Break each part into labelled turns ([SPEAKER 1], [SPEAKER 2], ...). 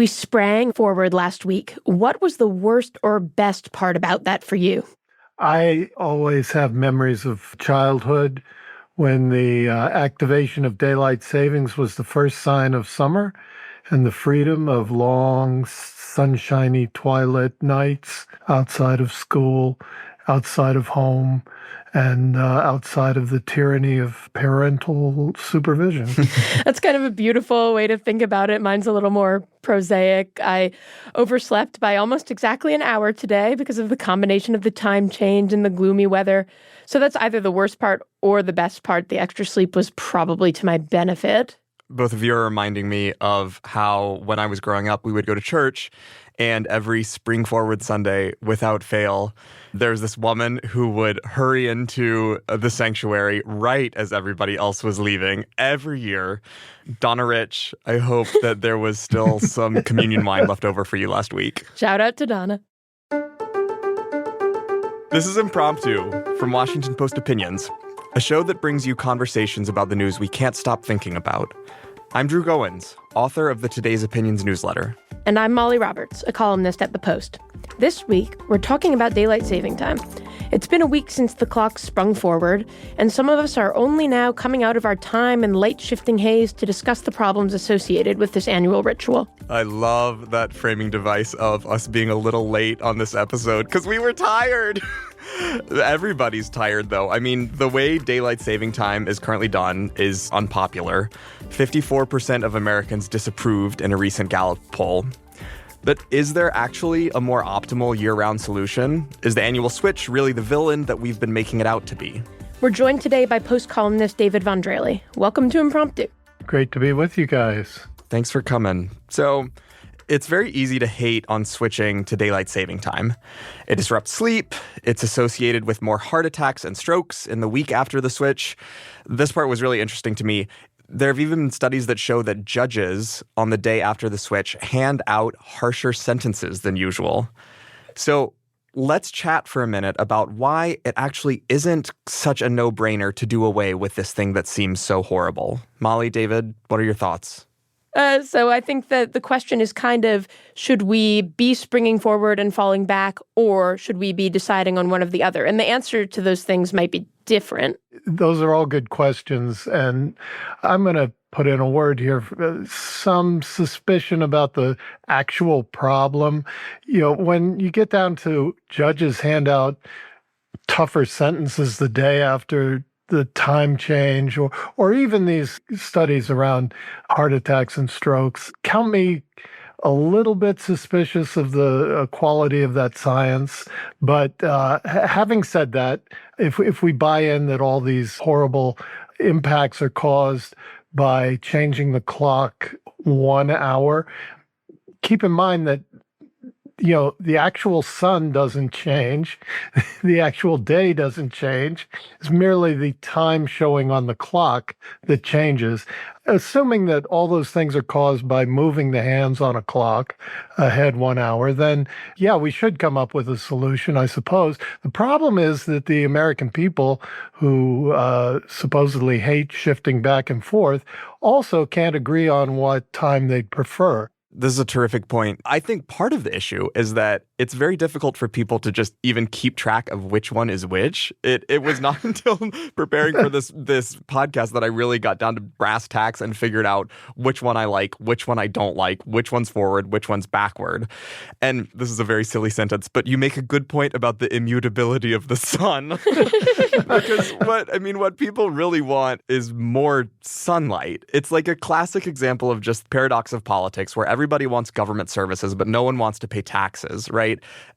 [SPEAKER 1] We sprang forward last week. What was the worst or best part about that for you?
[SPEAKER 2] I always have memories of childhood when the activation of daylight savings was the first sign of summer and the freedom of long, sunshiny twilight nights outside of school, outside of home, and outside of the tyranny of parental supervision.
[SPEAKER 1] That's kind of a beautiful way to think about it. Mine's a little more prosaic. I overslept by almost exactly an hour today because of the combination of the time change and the gloomy weather. So that's either the worst part or the best part. The extra sleep was probably to my benefit.
[SPEAKER 3] Both of you are reminding me of how when I was growing up, we would go to church, and every Spring Forward Sunday, without fail, there's this woman who would hurry into the sanctuary right as everybody else was leaving every year. Donna Rich, I hope that there was still some communion wine left over for you last week.
[SPEAKER 1] Shout out to Donna.
[SPEAKER 3] This is Impromptu from Washington Post Opinions, a show that brings you conversations about the news we can't stop thinking about. I'm Drew Goins, author of the Today's Opinions newsletter.
[SPEAKER 1] And I'm Molly Roberts, a columnist at The Post. This week, we're talking about daylight saving time. It's been a week since the clock sprung forward, and some of us are only now coming out of our time and light-shifting haze to discuss the problems associated with this annual ritual.
[SPEAKER 3] I love that framing device of us being a little late on this episode, because we were tired. Everybody's tired, though. I mean, the way daylight saving time is currently done is unpopular. 54% of Americans disapproved in a recent Gallup poll. But is there actually a more optimal year-round solution? Is the annual switch really the villain that we've been making it out to be?
[SPEAKER 1] We're joined today by Post columnist David Von Drehle. Welcome to Impromptu.
[SPEAKER 2] Great to be with you guys.
[SPEAKER 3] Thanks for coming. So, it's very easy to hate on switching to daylight saving time. It disrupts sleep. It's associated with more heart attacks and strokes in the week after the switch. This part was really interesting to me. There have even been studies that show that judges on the day after the switch hand out harsher sentences than usual. So let's chat for a minute about why it actually isn't such a no-brainer to do away with this thing that seems so horrible. Molly, David, what are your thoughts?
[SPEAKER 1] So I think that the question is kind of, should we be springing forward and falling back, or should we be deciding on one or the other? And the answer to those things might be different.
[SPEAKER 2] Those are all good questions. And I'm going to put in a word here, some suspicion about the actual problem. You know, when you get down to judges hand out tougher sentences the day after the time change, or even these studies around heart attacks and strokes, count me a little bit suspicious of the quality of that science. But having said that, if we buy in that all these horrible impacts are caused by changing the clock 1 hour, keep in mind that the actual sun doesn't change. The actual day doesn't change. It's merely the time showing on the clock that changes. Assuming that all those things are caused by moving the hands on a clock ahead 1 hour, then, yeah, we should come up with a solution, I suppose. The problem is that the American people who supposedly hate shifting back and forth also can't agree on what time they'd prefer.
[SPEAKER 3] This is a terrific point. I think part of the issue is that it's very difficult for people to just even keep track of which one is which. It was not until preparing for this podcast that I really got down to brass tacks and figured out which one I like, which one I don't like, which one's forward, which one's backward. And this is a very silly sentence, but you make a good point about the immutability of the sun. Because what people really want is more sunlight. It's like a classic example of just paradox of politics where everybody wants government services, but no one wants to pay taxes, right?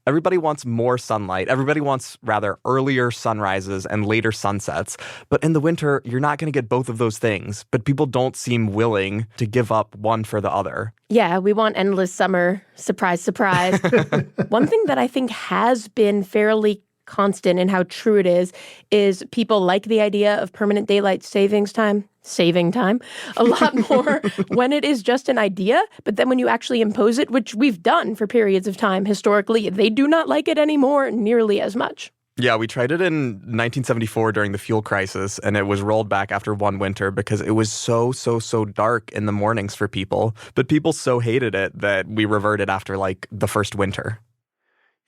[SPEAKER 3] Everybody wants more sunlight. Everybody wants, rather, earlier sunrises and later sunsets. But in the winter, you're not going to get both of those things. But people don't seem willing to give up one for the other.
[SPEAKER 1] Yeah, we want endless summer. Surprise, surprise. One thing that I think has been fairly constant in how true it is people like the idea of permanent daylight saving time a lot more when it is just an idea. But then when you actually impose it, which we've done for periods of time historically, they do not like it anymore nearly as much.
[SPEAKER 3] Yeah, we tried it in 1974 during the fuel crisis, and it was rolled back after one winter because it was so dark in the mornings for people. But people so hated it that we reverted after like the first winter.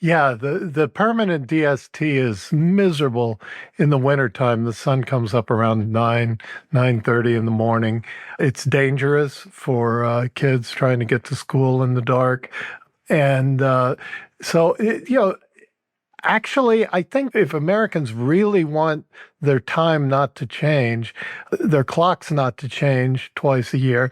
[SPEAKER 2] Yeah, the permanent DST is miserable in the wintertime. The sun comes up around 9:30 in the morning. It's dangerous for kids trying to get to school in the dark. And actually, I think if Americans really want their time not to change, their clocks not to change twice a year,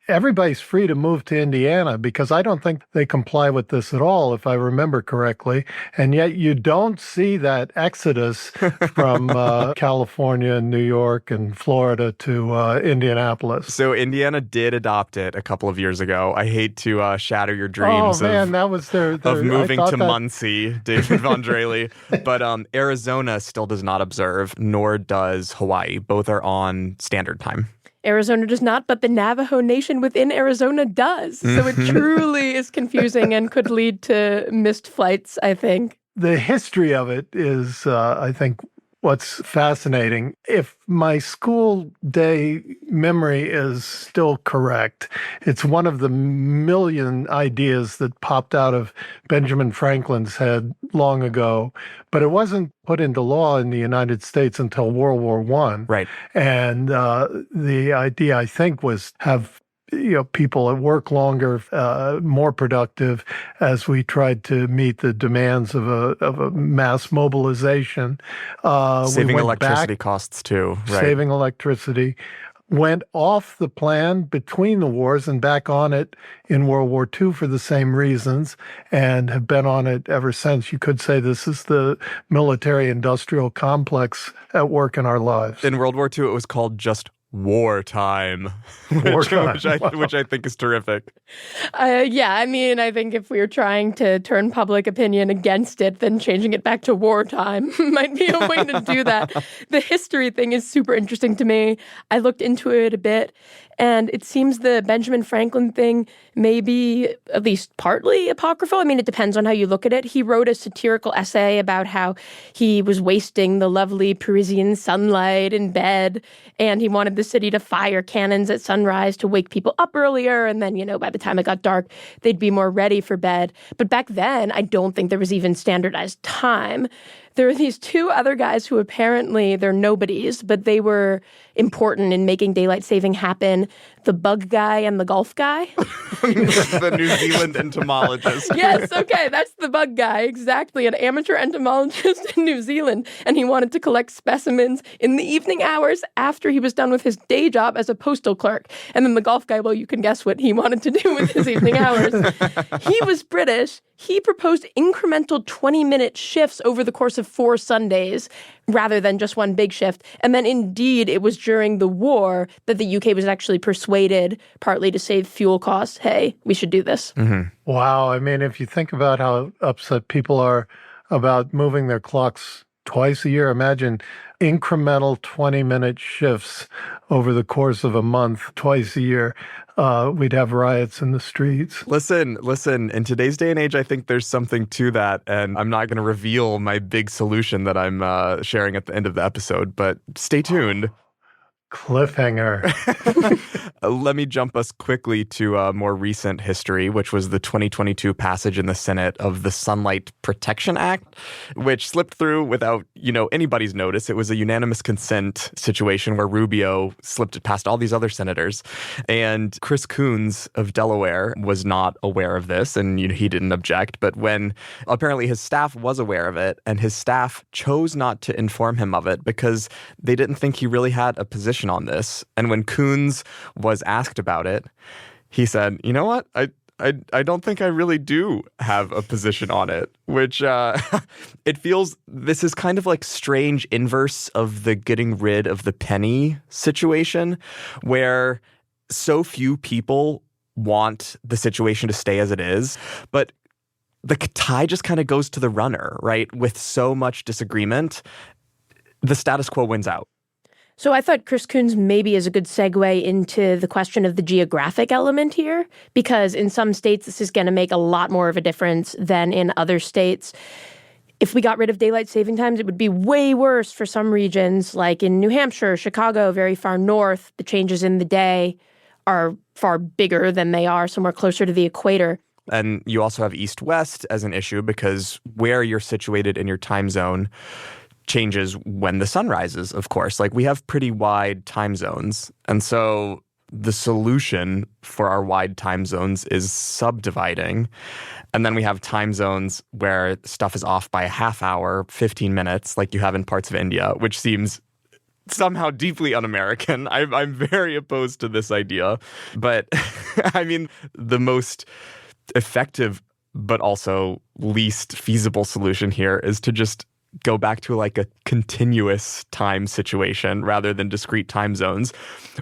[SPEAKER 2] everybody's free to move to Indiana because I don't think they comply with this at all, if I remember correctly. And yet you don't see that exodus from California and New York and Florida to Indianapolis.
[SPEAKER 3] So Indiana did adopt it a couple of years ago. I hate to shatter your dreams
[SPEAKER 2] that was their
[SPEAKER 3] of moving to Muncie, David Von Drehle. But Arizona still does not observe, nor does Hawaii. Both are on standard time.
[SPEAKER 1] Arizona does not, but the Navajo Nation within Arizona does. So it truly is confusing and could lead to missed flights, I think.
[SPEAKER 2] The history of it is, I think, what's fascinating. If my school day memory is still correct, it's one of the million ideas that popped out of Benjamin Franklin's head long ago, but it wasn't put into law in the United States until World War I.
[SPEAKER 3] Right.
[SPEAKER 2] And the idea, I think, was have people at work longer, more productive, as we tried to meet the demands of a mass mobilization.
[SPEAKER 3] Saving electricity costs too. Right.
[SPEAKER 2] Saving electricity. Went off the plan between the wars and back on it in World War II for the same reasons, and have been on it ever since. You could say this is the military-industrial complex at work in our lives.
[SPEAKER 3] In World War II, it was called just wartime, which I think is terrific.
[SPEAKER 1] I think if we were trying to turn public opinion against it, then changing it back to wartime might be a way to do that. The history thing is super interesting to me. I looked into it a bit, and it seems the Benjamin Franklin thing may be at least partly apocryphal. I mean, it depends on how you look at it. He wrote a satirical essay about how he was wasting the lovely Parisian sunlight in bed, and he wanted the city to fire cannons at sunrise to wake people up earlier, and then, by the time it got dark, they'd be more ready for bed. But back then, I don't think there was even standardized time. There are these two other guys who apparently they're nobodies, but they were important in making daylight saving happen. The bug guy and the golf guy.
[SPEAKER 3] The New Zealand entomologist.
[SPEAKER 1] Yes, okay, that's the bug guy, exactly. An amateur entomologist in New Zealand. And he wanted to collect specimens in the evening hours after he was done with his day job as a postal clerk. And then the golf guy, well, you can guess what he wanted to do with his evening hours. He was British. He proposed incremental 20-minute shifts over the course of 4 Sundays rather than just one big shift. And then indeed, it was during the war that the UK was actually persuaded, partly to save fuel costs, hey, we should do this.
[SPEAKER 3] Mm-hmm.
[SPEAKER 2] Wow. I mean, if you think about how upset people are about moving their clocks twice a year, imagine incremental 20-minute shifts over the course of a month, twice a year. We'd have riots in the streets.
[SPEAKER 3] Listen, in today's day and age, I think there's something to that. And I'm not going to reveal my big solution that I'm sharing at the end of the episode, but stay tuned.
[SPEAKER 2] Cliffhanger.
[SPEAKER 3] Let me jump us quickly to more recent history, which was the 2022 passage in the Senate of the Sunlight Protection Act, which slipped through without, anybody's notice. It was a unanimous consent situation where Rubio slipped it past all these other senators. And Chris Coons of Delaware was not aware of this, and he didn't object. But when apparently his staff was aware of it, and his staff chose not to inform him of it because they didn't think he really had a position on this. And when Coons was asked about it, he said, you know what? I don't think I really do have a position on it, which it feels this is kind of like strange inverse of the getting rid of the penny situation, where so few people want the situation to stay as it is, but the tie just kind of goes to the runner, right? With so much disagreement, the status quo wins out.
[SPEAKER 1] So I thought Chris Coons maybe is a good segue into the question of the geographic element here, because in some states this is going to make a lot more of a difference than in other states. if we got rid of daylight saving times, it would be way worse for some regions, like in New Hampshire, Chicago, very far north. The changes in the day are far bigger than they are somewhere closer to the equator.
[SPEAKER 3] And you also have east-west as an issue because where you're situated in your time zone changes when the sun rises, of course. Like, we have pretty wide time zones. And so the solution for our wide time zones is subdividing. And then we have time zones where stuff is off by a half hour, 15 minutes, like you have in parts of India, which seems somehow deeply un-American. I'm very opposed to this idea. But I mean, the most effective but also least feasible solution here is to just go back to like a continuous time situation rather than discrete time zones,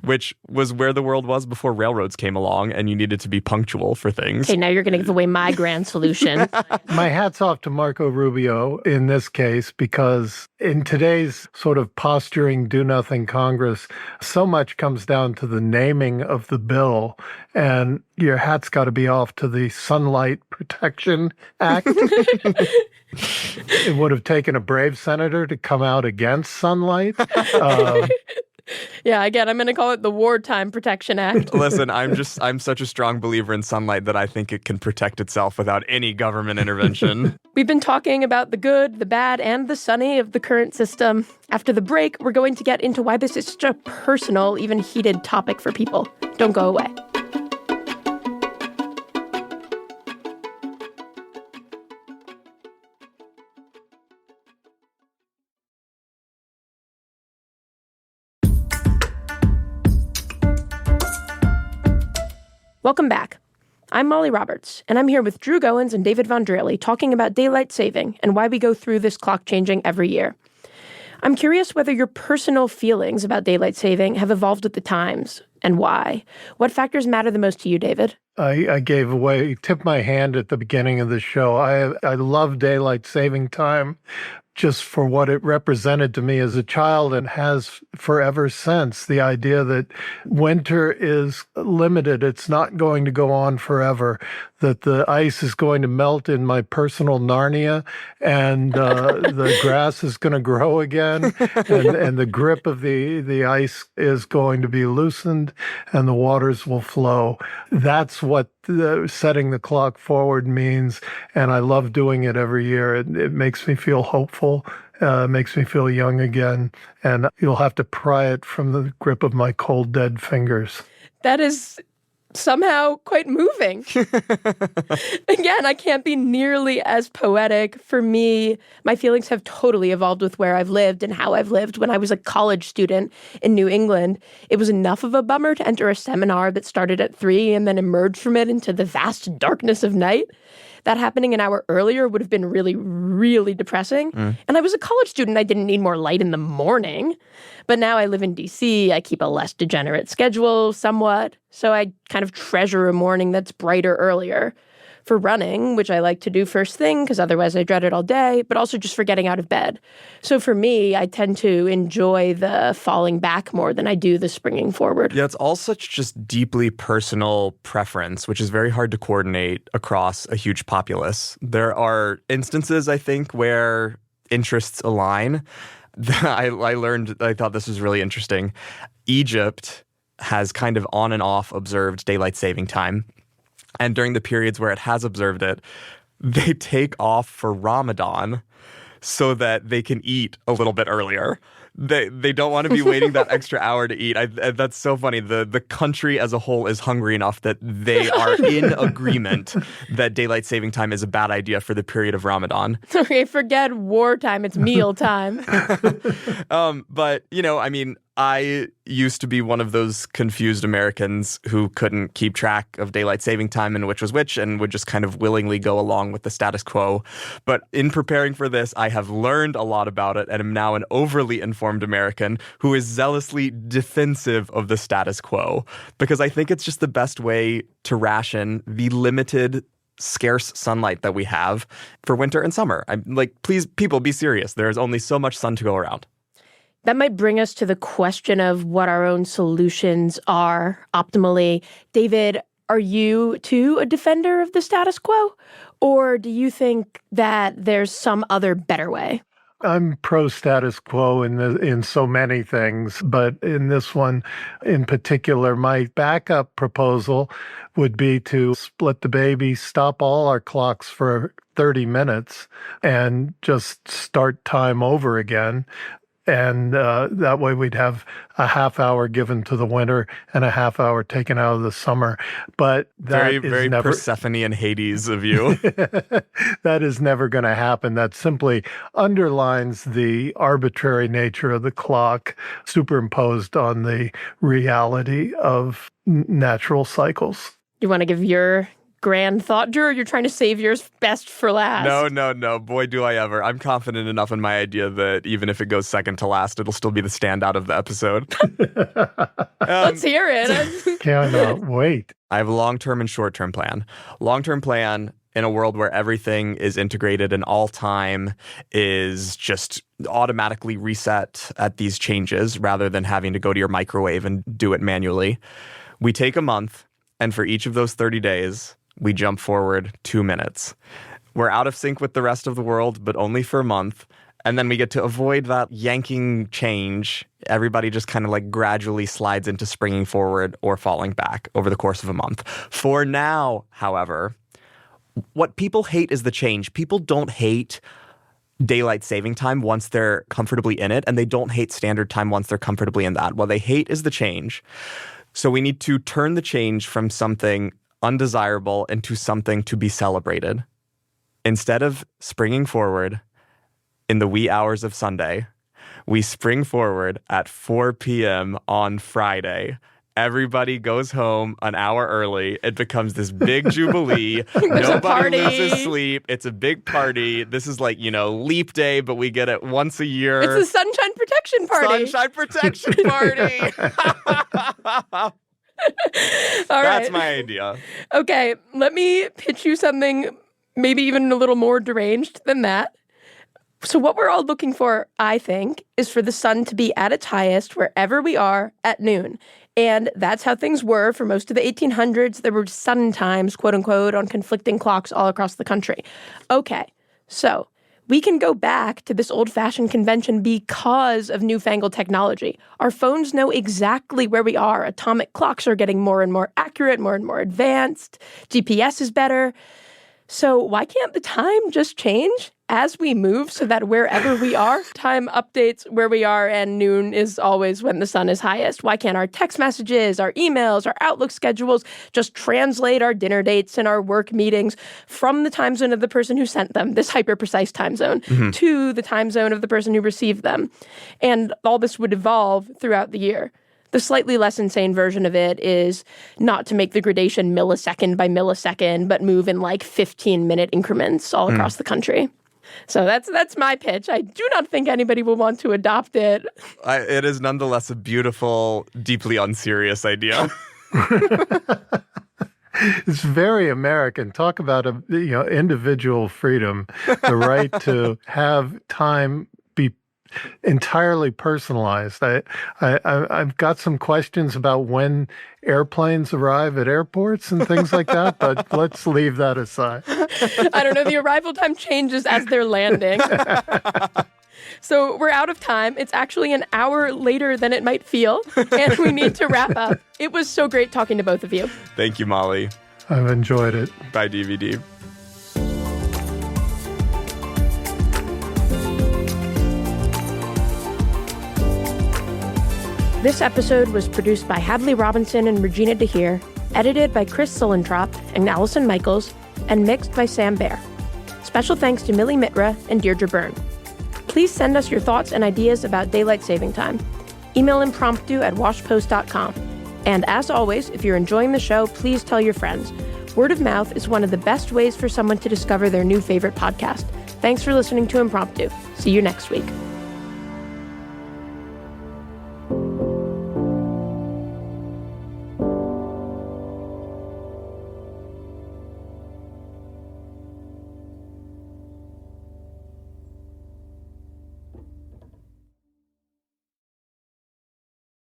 [SPEAKER 3] which was where the world was before railroads came along and you needed to be punctual for things.
[SPEAKER 1] Okay, now you're going to give away my grand solution.
[SPEAKER 2] My hat's off to Marco Rubio in this case, because in today's sort of posturing do-nothing Congress, so much comes down to the naming of the bill, and your hat's got to be off to the Sunlight Protection Act. It would have taken a brave senator to come out against sunlight.
[SPEAKER 1] Yeah, again, I'm going to call it the Wartime Protection Act.
[SPEAKER 3] Listen, I'm such a strong believer in sunlight that I think it can protect itself without any government intervention.
[SPEAKER 1] We've been talking about the good, the bad, and the sunny of the current system. After the break, we're going to get into why this is such a personal, even heated topic for people. Don't go away. Welcome back. I'm Molly Roberts, and I'm here with Drew Goins and David Von Drehle talking about daylight saving and why we go through this clock changing every year. I'm curious whether your personal feelings about daylight saving have evolved with the times, and why. What factors matter the most to you, David?
[SPEAKER 2] I tipped my hand at the beginning of the show. I love daylight saving time just for what it represented to me as a child and has forever since. The idea that winter is limited, it's not going to go on forever, that the ice is going to melt in my personal Narnia, and the grass is going to grow again, and the grip of the ice is going to be loosened, and the waters will flow. That's what setting the clock forward means, and I love doing it every year. It makes me feel hopeful, makes me feel young again, and you'll have to pry it from the grip of my cold, dead fingers.
[SPEAKER 1] That is somehow quite moving. Again, I can't be nearly as poetic. For me, my feelings have totally evolved with where I've lived and how I've lived. When I was a college student in New England, it was enough of a bummer to enter a seminar that started at 3 and then emerge from it into the vast darkness of night. That happening an hour earlier would have been really, really depressing. And I was a college student. I didn't need more light in the morning. But now I live in D.C. I keep a less degenerate schedule somewhat. So I kind of treasure a morning that's brighter earlier for running, which I like to do first thing because otherwise I dread it all day, but also just for getting out of bed. So for me, I tend to enjoy the falling back more than I do the springing forward.
[SPEAKER 3] Yeah, it's all such just deeply personal preference, which is very hard to coordinate across a huge populace. There are instances, I think, where interests align. I thought this was really interesting. Egypt has kind of on and off observed daylight saving time. And during the periods where it has observed it, they take off for Ramadan so that they can eat a little bit earlier. They don't want to be waiting that extra hour to eat. That's so funny. The country as a whole is hungry enough that they are in agreement that daylight saving time is a bad idea for the period of Ramadan.
[SPEAKER 1] Okay, forget wartime. It's meal time.
[SPEAKER 3] But, I used to be one of those confused Americans who couldn't keep track of daylight saving time and which was which and would just kind of willingly go along with the status quo. But in preparing for this, I have learned a lot about it and am now an overly informed American who is zealously defensive of the status quo because I think it's just the best way to ration the limited scarce sunlight that we have for winter and summer. I'm like, please, people, be serious. There is only so much sun to go around.
[SPEAKER 1] That might bring us to the question of what our own solutions are optimally. David, Are you, too, a defender of the status quo? Or do you think that there's some other better way?
[SPEAKER 2] I'm pro status quo in so many things, but in this one in particular, my backup proposal would be to split the baby, stop all our clocks for 30 minutes, and just start time over again. And that way we'd have a half hour given to the winter and a half hour taken out of the summer. But that is
[SPEAKER 3] very
[SPEAKER 2] never
[SPEAKER 3] Persephone and Hades of you.
[SPEAKER 2] that is never going to happen. That simply underlines the arbitrary nature of the clock superimposed on the reality of natural cycles.
[SPEAKER 1] You want to give your grand thought, Drew, or you're trying to save yours best for last?
[SPEAKER 3] No. Boy, do I ever. I'm confident enough in my idea that even if it goes second to last, it'll still be the standout of the episode.
[SPEAKER 1] Let's hear it.
[SPEAKER 2] Cannot wait.
[SPEAKER 3] I have a long-term and short-term plan. Long-term plan in a world where everything is integrated and all time is just automatically reset at these changes rather than having to go to your microwave and do it manually. We take a month, and for each of those 30 days, we jump forward 2 minutes. We're out of sync with the rest of the world, but only for a month. And then we get to avoid that yanking change. Everybody just kind of like gradually slides into springing forward or falling back over the course of a month. For now, however, what people hate is the change. People don't hate daylight saving time once they're comfortably in it, and they don't hate standard time once they're comfortably in that. What they hate is the change. So we need to turn the change from something undesirable into something to be celebrated. Instead of springing forward in the wee hours of Sunday, we spring forward at 4 p.m. on Friday. Everybody goes home an hour early. It becomes this big jubilee. Nobody loses sleep. It's a big party. This is like, leap day, but we get it once a year.
[SPEAKER 1] It's a sunshine protection party.
[SPEAKER 3] Sunshine protection party.
[SPEAKER 1] All right.
[SPEAKER 3] That's my idea.
[SPEAKER 1] Okay, let me pitch you something maybe even a little more deranged than that. So what we're all looking for, I think, is for the sun to be at its highest wherever we are at noon. And that's how things were for most of the 1800s. There were sun times, quote unquote, on conflicting clocks all across the country. Okay, so we can go back to this old-fashioned convention because of newfangled technology. Our phones know exactly where we are. Atomic clocks are getting more and more accurate, more and more advanced. GPS is better. So why can't the time just change as we move so that wherever we are, time updates where we are and noon is always when the sun is highest? Why can't our text messages, our emails, our Outlook schedules just translate our dinner dates and our work meetings from the time zone of the person who sent them, this hyper-precise time zone, to the time zone of the person who received them? And all this would evolve throughout the year. The slightly less insane version of it is not to make the gradation millisecond by millisecond, but move in like 15-minute increments all across the country. So that's my pitch. I do not think anybody will want to adopt it.
[SPEAKER 3] It is nonetheless a beautiful, deeply unserious idea.
[SPEAKER 2] It's very American. Talk about individual freedom, the right to have time be entirely personalized. I've got some questions about when airplanes arrive at airports and things like that, but let's leave that aside.
[SPEAKER 1] I don't know. The arrival time changes as they're landing. So we're out of time. It's actually an hour later than it might feel, and we need to wrap up. It was so great talking to both of you.
[SPEAKER 3] Thank you, Molly.
[SPEAKER 2] I've enjoyed it.
[SPEAKER 3] Bye, DVD.
[SPEAKER 1] This episode was produced by Hadley Robinson and Regina DeHeer, edited by Chris Sulentrop and Allison Michaels, and mixed by Sam Baer. Special thanks to Millie Mitra and Deirdre Byrne. Please send us your thoughts and ideas about daylight saving time. Email impromptu@washpost.com. And as always, if you're enjoying the show, please tell your friends. Word of mouth is one of the best ways for someone to discover their new favorite podcast. Thanks for listening to Impromptu. See you next week.